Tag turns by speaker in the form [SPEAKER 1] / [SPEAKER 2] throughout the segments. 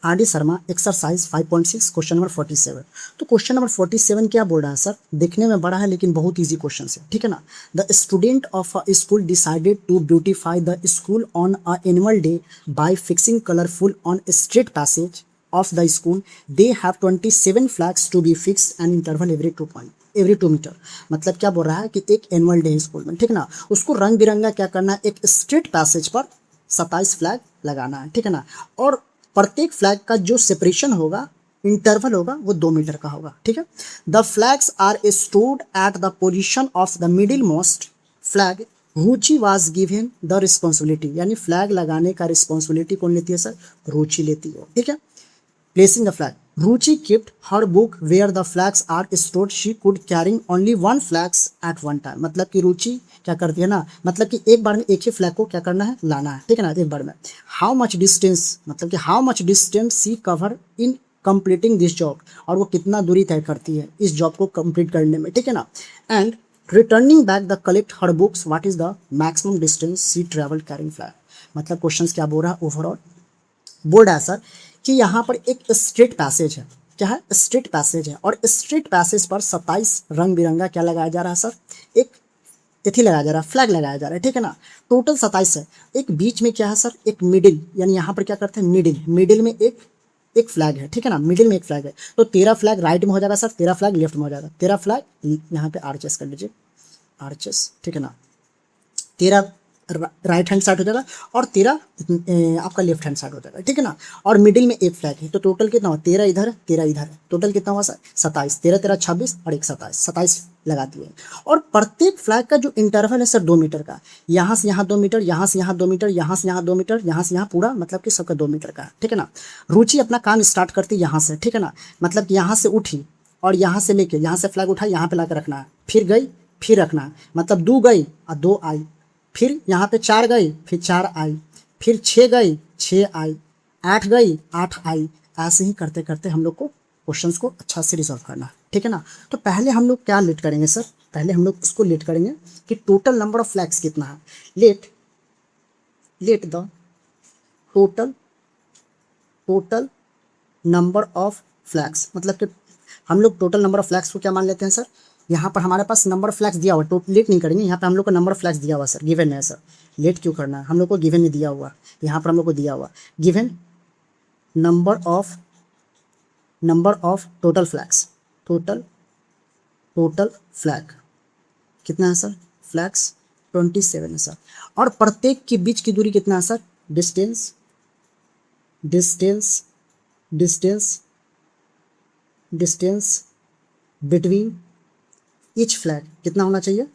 [SPEAKER 1] R D Sharma, exercise 5.6, question number 47। तो question number 47 क्या बोल रहा है सर? देखने में बड़ा है लेकिन बहुत ईजी क्वेश्चन है, ठीक है ना। The student of a school decided to beautify the school on a annual day by fixing colourful on street passage of the school. They have 27 flags to be fixed and interval every 2 metre. मतलब क्या बोल रहा है कि एक annual day school में, ठीक है ना, उसको रंग बिरंगा क्या करना है, एक स्ट्रीट पैसेज पर 27 फ्लैग लगाना है, ठीक है ना। और प्रत्येक फ्लैग का जो सेपरेशन होगा, इंटरवल होगा, वो 2 मीटर का होगा, ठीक है। The flags are stored at the position of the middle most flag Ruchi was given the responsibility. यानी फ्लैग लगाने का रिस्पॉन्सिबिलिटी कौन लेती है सर? रुचि लेती है, ठीक है। Placing the flag. Ruchi kept her book where the flags are stored. She could carrying only one flags at one time. मतलब कि रुचि क्या करती है ना, मतलब कि एक बार में एक ही फ्लैग को क्या करना है, लाना है, ठीक है ना, एक बार में। How much distance, मतलब कि how much distance she cover in completing this job, और वो कितना दूरी तय करती है इस जॉब को कंप्लीट करने में, ठीक है ना। And returning back the collect her books, what is the maximum distance she travel carrying flag. मतलब क्वेश्चन क्या बोल रहा है ओवरऑल? बोल रहा है सर कि यहाँ पर एक स्ट्रीट पैसेज है। क्या है? स्ट्रीट पैसेज है, और स्ट्रीट पैसेज पर 27 रंग बिरंगा क्या लगाया जा रहा है सर? एक तिथि लगाया जा रहा है, फ्लैग लगाया जा रहा है, ठीक है ना। टोटल 27 है। एक बीच में क्या है सर? एक मिडिल, यानी यहाँ पर क्या करते हैं, मिडिल में एक फ्लैग है, ठीक है ना, मिडिल में एक फ्लैग है। तो 13 फ्लैग राइट में हो जाएगा सर, 13 फ्लैग लेफ्ट में हो जाएगा, 13 फ्लैग यहाँ पे आर्चेस कर लीजिए, आर्चेस, ठीक है ना। 13 राइट हैंड साइड हो जाएगा और 13 आपका लेफ्ट हैंड साइड हो जाएगा, ठीक है ना। और मिडिल में एक फ्लैग है, तो टोटल कितना हुआ? 13 इधर, 13 इधर, टोटल कितना हुआ सर? 27। 13 13 26 और एक 27, 27 लगाती है। और प्रत्येक फ्लैग का जो इंटरवल है सर 2 मीटर का, यहाँ से यहाँ 2 मीटर, यहाँ से यहाँ 2 मीटर, यहाँ से यहाँ 2 मीटर, यहाँ से यहाँ पूरा, मतलब कि सबका 2 मीटर का, ठीक है ना। रुचि अपना काम स्टार्ट करती यहाँ से, ठीक है ना, मतलब कि यहाँ से उठी और यहाँ से लेके यहाँ से फ्लैग उठाई, यहाँ पे लाकर रखना है, फिर गई, फिर रखना है, मतलब 2 गई और 2 आई, फिर यहाँ पे 4 गई, फिर 4 आई, फिर 6 गई, 6 आई, 8 गई, 8 आई। ऐसे ही करते करते हम लोग को क्वेश्चंस को अच्छा से रिजॉल्व करना है, ठीक है ना। तो पहले हम लोग क्या लेट करेंगे सर? पहले हम लोग उसको लेट करेंगे कि टोटल नंबर ऑफ फ्लैग्स कितना है। Let the total number of flags, मतलब कि हम लोग टोटल नंबर ऑफ फ्लैग्स को क्या मान लेते हैं सर? यहाँ पर हमारे पास नंबर ऑफ फ्लैग्स दिया हुआ, टोटल लेट नहीं करेंगे, यहाँ पे हम लोग को नंबर ऑफ फ्लैग्स दिया हुआ सर, गिवन है सर। लेट क्यों करना है? हम लोग को गिवन में दिया हुआ, यहाँ पर हम लोग को दिया हुआ given number of total flags, total flag कितना है सर? फ्लैग्स 27 है सर। और प्रत्येक के बीच की दूरी कितना है sir? Distance between each flag कितना होना चाहिए?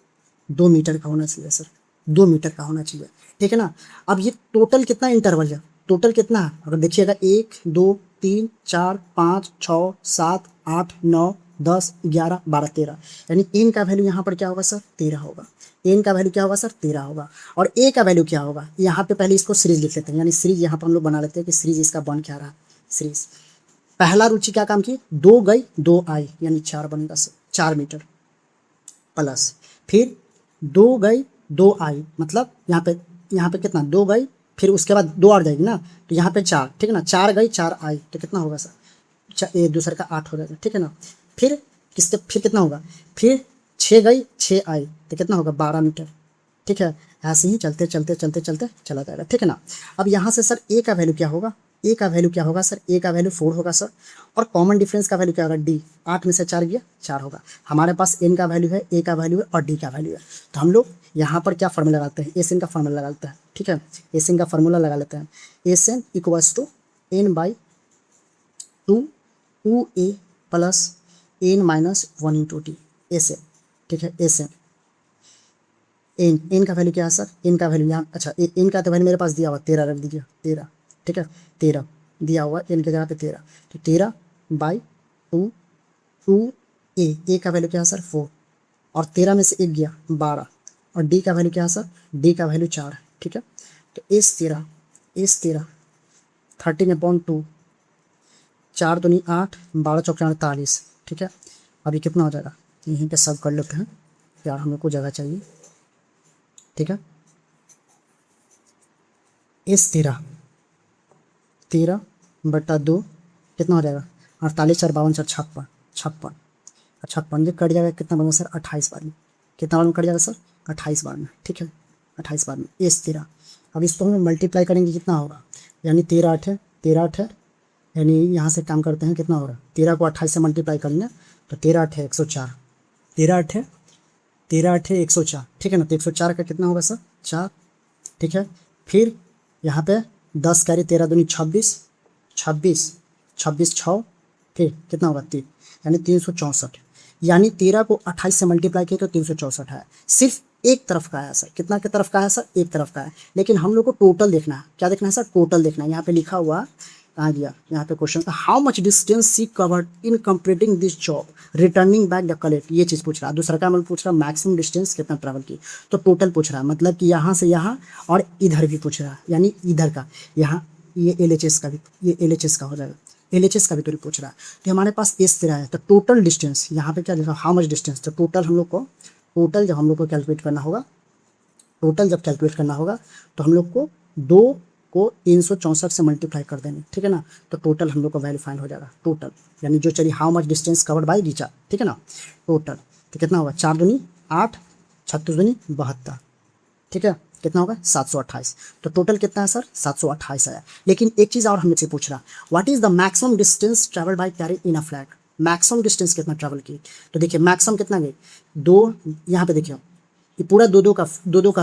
[SPEAKER 1] 2 मीटर का होना चाहिए सर, 2 मीटर का होना चाहिए, ठीक है ना। अब ये टोटल कितना इंटरवल है? टोटल कितना है अगर देखिएगा? 1 2 3 4 5 6 7 8 9 10 11 12 13, यानी एन का वैल्यू यहाँ पर क्या होगा सर? 13 होगा। एन का वैल्यू क्या होगा सर? 13 होगा। और ए का वैल्यू क्या होगा? यहाँ पे पहले इसको सीरीज लिख लेते हैं, यानी सीरीज यहाँ पर हम लोग बना लेते हैं कि सीरीज इसका बन क्या रहा? सीरीज पहला रुचि क्या काम की? 2 गई 2 आई, यानी 4 बनेगा सर, 4 मीटर प्लस, फिर 2 गई 2 आई, मतलब यहाँ पे कितना? 2 गई, फिर उसके बाद 2 और जाएगी ना, तो यहाँ पे 4, ठीक है ना। 4 गई 4 आई, तो कितना होगा सर? एक दूसरे का 8 हो जाएगा, ठीक है ना। फिर कितना होगा? फिर 6 गई 6 आई, तो कितना होगा? 12 मीटर, ठीक है। ऐसे ही चलते चलते चलते चलते चला जाएगा, ठीक है ना। अब यहाँ से सर ए का वैल्यू क्या होगा? ए का वैल्यू क्या होगा सर? ए का वैल्यू 4 होगा सर। और कॉमन डिफरेंस का वैल्यू क्या होगा? डी। 8 में से 4 गया 4 होगा। हमारे पास एन का वैल्यू है, ए का वैल्यू है और डी का वैल्यू है। तो हम लोग यहाँ पर क्या फार्मूला लगाते हैं? एस एन का फार्मूला लगा लेते हैं, ठीक है। एस एन का फार्मूला लगा लेते हैं। S N equals to N by 2 A plus N minus 1 into T, S N, ठीक है। एस एन का वैल्यू क्या है सर? एन का वैल्यू यहाँ, अच्छा एन का तो वैल्यू मेरे पास दिया हुआ 13 रख दीजिए, 13, ठीक है। 13 दिया हुआ एन के जगह पे 13, तो 13 बाई 2 ए का वैल्यू क्या है सर? 4, और 13 में से 1 गया 12, और डी का वैल्यू क्या है सर? डी का वैल्यू 4 है, ठीक है। तो एस 13 13/2, 4 दूनी 8, 12 चौक 48, ठीक है। अभी कितना हो जाएगा? यहीं पे सब कर लेते हैं यार, हम लोग को जगह चाहिए, ठीक है। एस 13 बटा 2 कितना हो जाएगा 48 4 52 4 56 56 56 कट जाएगा कितना बनेगा सर 28 बार में, कितना बार में कट जाएगा सर 28 बार में, ठीक है 28 बार में एस 13। अब इसको हम मल्टीप्लाई करेंगे कितना होगा, यानी 13 8 है यानी यहाँ से काम करते हैं कितना होगा 13 को 28 से मल्टीप्लाई करेंगे तो 13 8 है 104, 13 8 है 104, ठीक है ना। तो 104 का कितना होगा सर 4, ठीक है। फिर यहाँ पे 10 कैरी 13 दूनी 26 26 26 6 फिर कितना होगा 3 यानी 364, यानी 13 को 28 से मल्टीप्लाई किया तो 364 है। सिर्फ एक तरफ का है सर, कितना के तरफ का है सर एक तरफ का है, लेकिन हम लोग को टोटल देखना है। क्या देखना है सर टोटल देखना है। यहाँ पे लिखा हुआ कहाँ गया, यहाँ पे question how much distance she covered in completing this job returning back the collect, ये चीज़ पूछ रहा है। दूसरा का मतलब पूछ रहा है मैक्सिमम डिस्टेंस कितना ट्रैवल की, तो टोटल पूछ रहा है, मतलब कि यहाँ से यहाँ और इधर भी पूछ रहा है, यानी इधर का यहाँ ये LHS का भी, ये LHS का हो जाएगा, LHS का भी तो पूछ रहा है। तो हमारे पास एस 13 है, तो टोटल डिस्टेंस यहाँ पे क्या लिखा हाउ मच डिस्टेंस, तो टोटल हम लोग को जब हम लोग को कैलकुलेट करना होगा, टोटल जब कैलकुलेट करना होगा तो हम लोग को 2 को 364 से मल्टीप्लाई कर देंगे, ठीक है ना। तो टोटल हम लोग का वैल्यू फाइंड हो जाएगा टोटल, यानी जो चलिए how much distance covered by Richa, ठीक है ना। टोटल तो कितना होगा 4 दूनी 8 36 दूनी 72, ठीक है कितना होगा 728। तो टोटल कितना है सर 728 आया। लेकिन एक चीज़ और हमसे पूछ रहा what is the maximum distance travel by carry in a flag, maximum distance कितना ट्रैवल की। तो देखिए मैक्सिमम कितना गई 2, यहाँ पे देखिए ये पूरा 2 का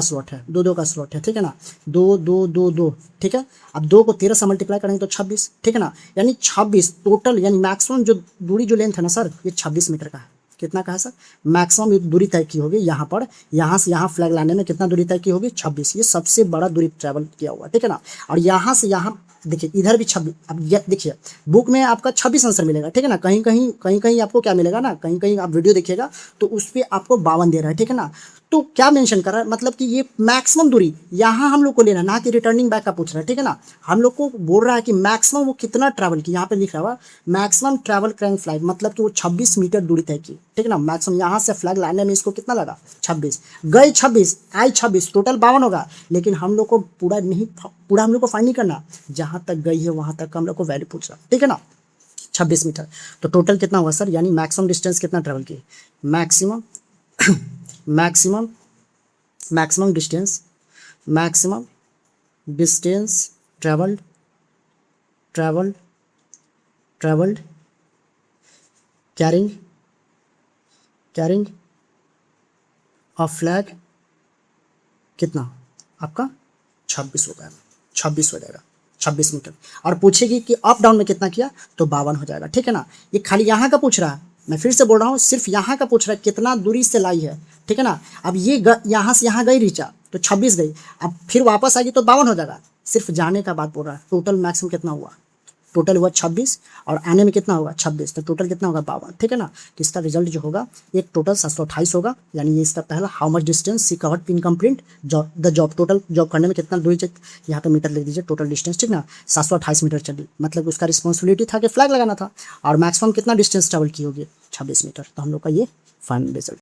[SPEAKER 1] स्लॉट है, 2 का स्लॉट है, ठीक है ना 2 2 2 2, ठीक है। अब 2 को 13 से मल्टीप्लाई करेंगे तो 26, ठीक है ना, यानी 26 टोटल, यानी मैक्सिमम जो दूरी जो लेंथ है ना सर ये 26 मीटर का है। कितना का है सर मैक्सिमम दूरी तय की होगी यहाँ पर, यहाँ से यहाँ फ्लैग लाने में कितना दूरी तय की होगी 26, ये सबसे बड़ा दूरी ट्रैवल किया हुआ, ठीक है ना। और यहाँ से यहाँ देखिए इधर भी 26, अब देखिए बुक में आपका 26 आंसर मिलेगा, ठीक है ना। कहीं आपको क्या मिलेगा ना, कहीं आप वीडियो देखिएगा तो उस पर आपको 52 दे रहा है, ठीक है ना। तो क्या मेंशन कर रहा है, मतलब कि ये मैक्सिमम दूरी यहाँ हम लोग को लेना, ना कि रिटर्निंग बैक का पूछ रहा है, ठीक है ना। हम लोग को बोल रहा है कि मैक्सिमम वो कितना ट्रैवल की, यहाँ पे लिख रहा हुआ मैक्सिमम ट्रैवल क्राइम फ्लैग, मतलब कि वो 26 मीटर दूरी तय की, ठीक है ना। मैक्सिमम यहाँ से फ्लैग लाने में इसको कितना लगा 26, गई 26 आई 26, टोटल 52 होगा। लेकिन हम लोग को पूरा हम लोग को फाइंड नहीं करना, जहाँ तक गई है वहाँ तक हम लोग को वैल्यू पूछ रहा, ठीक है ना 26 मीटर। तो टोटल कितना हुआ सर, यानी मैक्सिमम डिस्टेंस कितना ट्रैवल की, maximum distance travelled carrying a flag कितना आपका 26 हो जाएगा, 26 मीटर। और पूछेगी कि अप डाउन में कितना किया तो 52 हो जाएगा, ठीक है ना। ये खाली यहाँ का पूछ रहा है, मैं फिर से बोल रहा हूँ सिर्फ यहाँ का पूछ रहा है कितना दूरी से लाई है, ठीक है ना। अब ये यहाँ से यहाँ गई रीचा तो 26 गई, अब फिर वापस आएगी तो 52 हो जाएगा। सिर्फ जाने का बात बोल रहा है, टोटल मैक्सिमम कितना हुआ, टोटल हुआ 26 और आने में कितना होगा 26, तो टोटल कितना होगा 52, ठीक है ना। तो इसका रिजल्ट जो होगा एक टोटल 728 होगा, यानी ये इसका पहला how much distance she covered in complete job, total job करने में कितना दूरी चाहिए, यहाँ पे मीटर लिख दीजिए टोटल डिस्टेंस, ठीक ना 728 मीटर चली, मतलब उसका रिस्पॉन्सिबिलिटी था कि फ्लैग लगाना था। और मैक्सिमम कितना डिस्टेंस ट्रैवल की होगी 26 मीटर। तो हम लोग का ये फाइनल रिजल्ट।